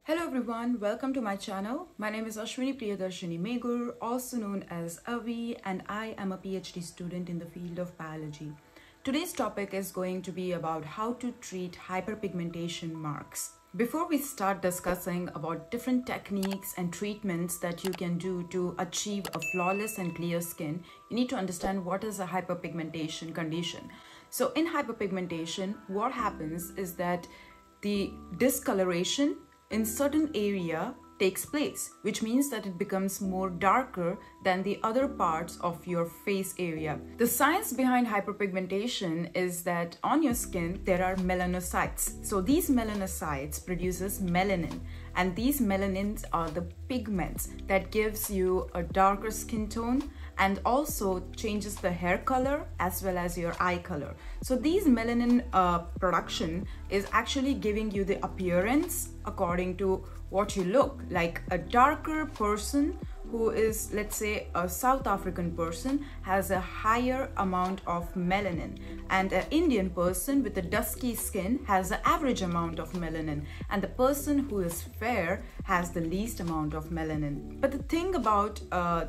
Hello everyone, welcome to my channel. My name is Ashwini Priyadarshini Megur, also known as Avi, and I am a PhD student in the field of biology. Today's topic is going to be about how to treat hyperpigmentation marks. Before we start discussing about different techniques and treatments that you can do to achieve a flawless and clear skin, you need to understand what is a hyperpigmentation condition. So in hyperpigmentation, what happens is that the discoloration in certain area takes place, which means that it becomes more darker than the other parts of your face area. The science behind hyperpigmentation is that on your skin there are melanocytes. So these melanocytes produces melanin, and these melanins are the pigments that gives you a darker skin tone and also changes the hair color as well as your eye color. So these melanin production is actually giving you the appearance according to what you look like. A darker person who is, let's say, a South African person has a higher amount of melanin, and an Indian person with a dusky skin has the average amount of melanin, and the person who is fair has the least amount of melanin. But the thing about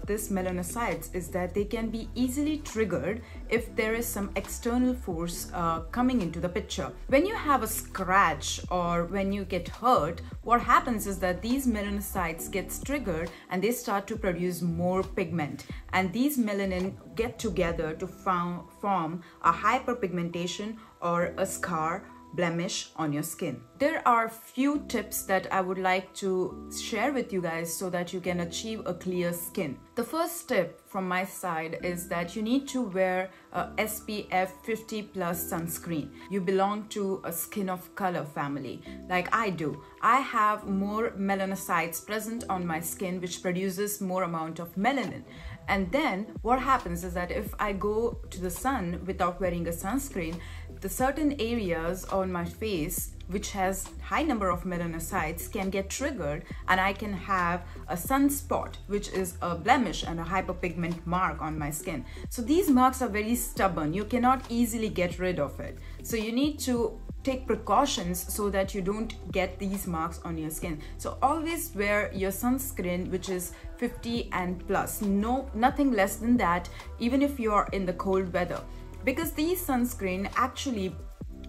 this melanocytes is that they can be easily triggered if there is some external force coming into the picture. When you have a scratch or when you get hurt, what happens is that these melanocytes gets triggered and they start to produce more pigment, and these melanin get together to form a hyperpigmentation or a scar, blemish on your skin. There are few tips that I would like to share with you guys so that you can achieve a clear skin. The first tip from my side is that you need to wear a SPF 50+ sunscreen. You belong to a skin of color family like I do. I have more melanocytes present on my skin, which produces more amount of melanin. And then what happens is that if I go to the sun without wearing a sunscreen, the certain areas on my face which has high number of melanocytes can get triggered, and I can have a sunspot, which is a blemish and a hyperpigment mark on my skin. So these marks are very stubborn. You cannot easily get rid of it. So you need to take precautions so that you don't get these marks on your skin. So always wear your sunscreen, which is 50 and plus. No, nothing less than that, even if you are in the cold weather, because these sunscreen actually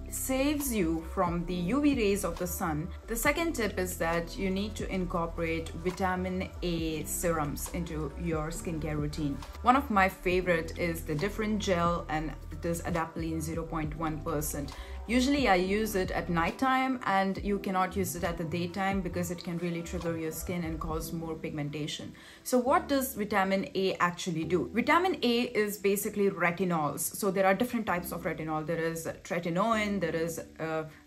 saves you from the UV rays of the sun. The second tip is that you need to incorporate vitamin A serums into your skincare routine. One of my favorite is the Differin gel, and it is Adapalene 0.1%. Usually I use it at nighttime, and you cannot use it at the daytime because it can really trigger your skin and cause more pigmentation. So what does vitamin A actually do? Vitamin A is basically retinols. So there are different types of retinol. There is tretinoin, there is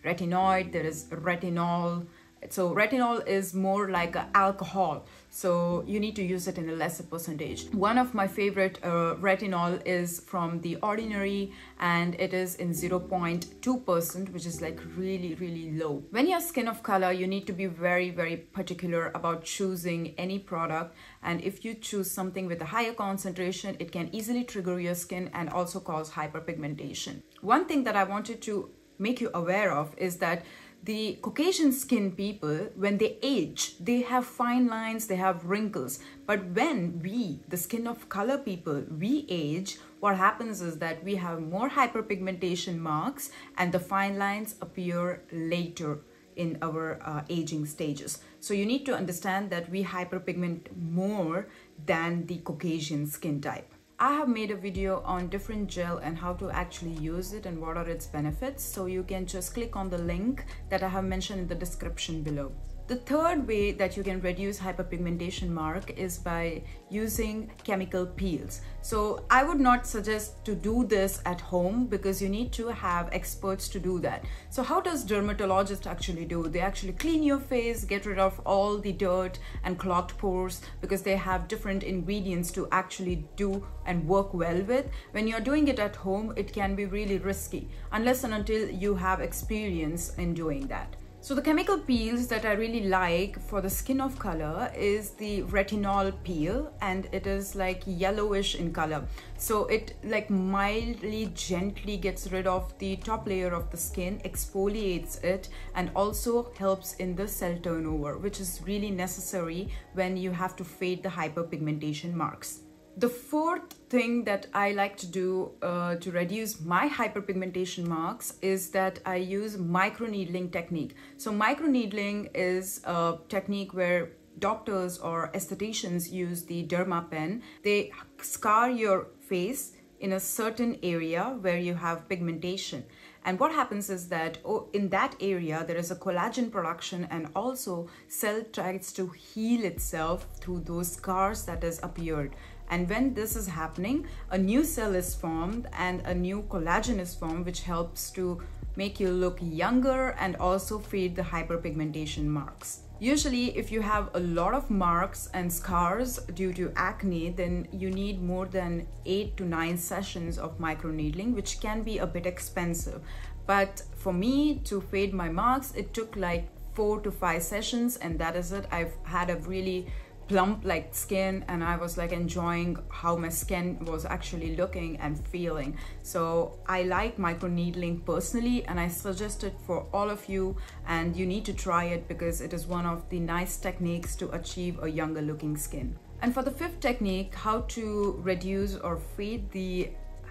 retinoid, there is retinol. So retinol is more like an alcohol, so you need to use it in a lesser percentage. One of my favorite retinol is from The Ordinary, and it is in 0.2%, which is like really low. When you're skin of color, you need to be very particular about choosing any product, and if you choose something with a higher concentration, it can easily trigger your skin and also cause hyperpigmentation. One thing that I wanted to make you aware of is that the Caucasian skin people, when they age, they have fine lines, they have wrinkles. But when we, the skin of color people, we age, what happens is that we have more hyperpigmentation marks, and the fine lines appear later in our aging stages. So you need to understand that we hyperpigment more than the Caucasian skin type. I have made a video on Differin gel and how to actually use it and what are its benefits, so you can just click on the link that I have mentioned in the description below. The third way that you can reduce hyperpigmentation mark is by using chemical peels. So I would not suggest to do this at home because you need to have experts to do that. So how does dermatologist actually do? They actually clean your face, get rid of all the dirt and clogged pores, because they have different ingredients to actually do and work well with. When you're doing it at home, it can be really risky unless and until you have experience in doing that. So the chemical peels that I really like for the skin of color is the Retinol Peel, and it is like yellowish in color. So it like mildly, gently gets rid of the top layer of the skin, exfoliates it, and also helps in the cell turnover, which is really necessary when you have to fade the hyperpigmentation marks. The fourth thing that I like to do to reduce my hyperpigmentation marks is that I use microneedling technique. So microneedling is a technique where doctors or aestheticians use the derma pen. They scar your face in a certain area where you have pigmentation. And what happens is that in that area, there is a collagen production, and also cell tries to heal itself through those scars that has appeared. And when this is happening, a new cell is formed and a new collagen is formed, which helps to make you look younger and also fade the hyperpigmentation marks. Usually, if you have a lot of marks and scars due to acne, then you need more than 8 to 9 sessions of microneedling, which can be a bit expensive. But for me to fade my marks, it took like 4 to 5 sessions, and that is it. I've had a really plump like skin, and I was like enjoying how my skin was actually looking and feeling. So I like microneedling personally, and I suggest it for all of you, and you need to try it because it is one of the nice techniques to achieve a younger looking skin. And for the fifth technique, how to reduce or fade the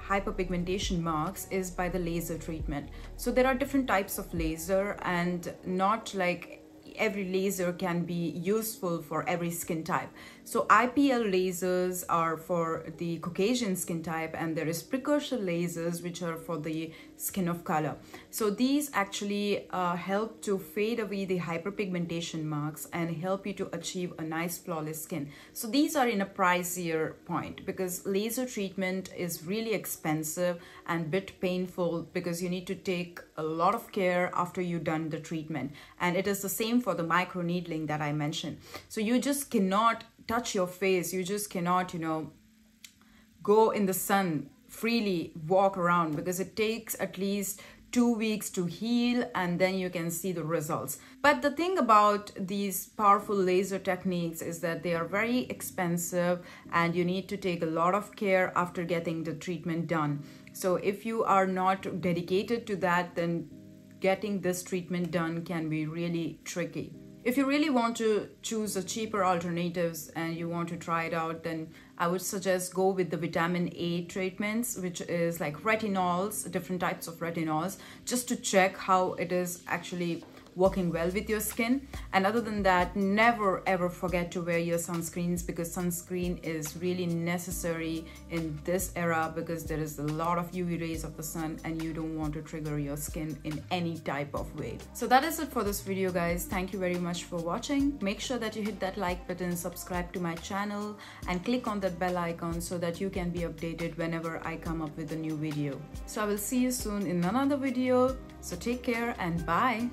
hyperpigmentation marks, is by the laser treatment. So there are different types of laser, and not like every laser can be useful for every skin type. So IPL lasers are for the Caucasian skin type, and there is precursor lasers which are for the skin of color. So these actually help to fade away the hyperpigmentation marks and help you to achieve a nice flawless skin. So these are in a pricier point because laser treatment is really expensive and bit painful because you need to take a lot of care after you've done the treatment. And it is the same for the microneedling that I mentioned. So you just cannot touch your face, you just cannot, go in the sun freely, walk around, because it takes at least 2 weeks to heal, and then you can see the results. But the thing about these powerful laser techniques is that they are very expensive and you need to take a lot of care after getting the treatment done. So if you are not dedicated to that, then getting this treatment done can be really tricky. If you really want to choose a cheaper alternatives and you want to try it out, then I would suggest go with the vitamin A treatments, which is like retinols, different types of retinols, just to check how it is actually working well with your skin. And other than that, never ever forget to wear your sunscreens, because sunscreen is really necessary in this era because there is a lot of UV rays of the sun and you don't want to trigger your skin in any type of way. So that is it for this video, guys. Thank you very much for watching. Make sure that you hit that like button, subscribe to my channel, and click on that bell icon so that you can be updated whenever I come up with a new video. So I will see you soon in another video. So take care and bye.